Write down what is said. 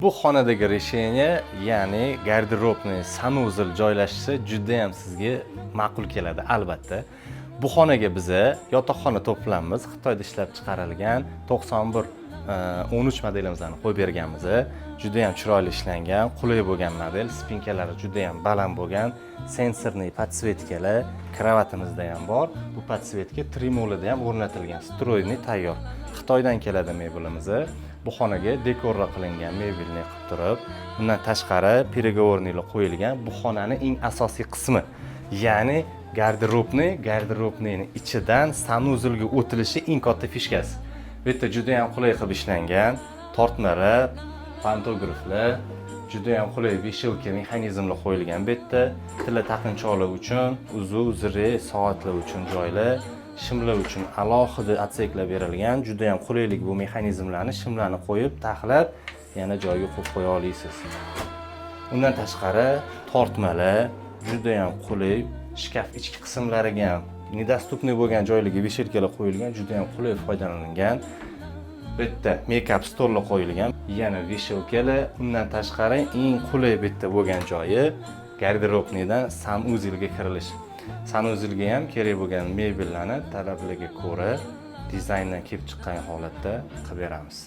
Bu xonadagi решение, ya'ni garderobni sanuzil joylashishi juda ham sizga ma'qul keladi, albatta. Bu xonaga biza yotoqxona to'plamimiz Xitoyda ishlab chiqarilgan 91 13 modelimizni qo'yib berganmiz. Juda ham chiroyli ishlangan, qulay bo'lgan model, spinkalari juda ham baland bo'lgan, sensorli podsvetkalar kravatimizda ham bor. Bu podsvetka trimolida ham o'rnatilgan, stroyni tayyor. Xitoydan keladi mebelimiz. Bu xonaga dekorlar qilingan mebelni qilib turib, bundan tashqari переговорниlar qo'yilgan. Bu xonaning eng asosiy qismi, ya'ni garderobning ichidan sanuzilga o'tilishi eng katta fishkasi. Bu yerda juda ham qulay qilib ishlangan, tortmalar, pantograflar, juda ham qulay beshelka mexanizmlar qo'yilgan. Bu yerda tilla taqinchoqlar uchun, uzri soatlar uchun joylar, shimlar uchun alohida atseklar berilgan. Juda ham qulaylik bu mexanizmlarni shimlarni qo'yib, taxlab, yana joyiga qo'yib qo'ya olasiz. Undan tashqari tortmalar juda ham qulay, shkaf ichki qismlariga ham недоступный bo'lgan joylarga beshelkalar qo'yilgan, juda ham qulay foydalanilgan. Bu yerda make-up stollar qo'yilgan, yana beshelkalar. Undan tashqari eng qulay bu yerda bo'lgan joyi garderobnidan sanuzilga kirilish. Sanuzilga ham kerak bo'lgan mebellarni talablarga ko'ra dizayndan kelib chiqqan holatda qilib beramiz.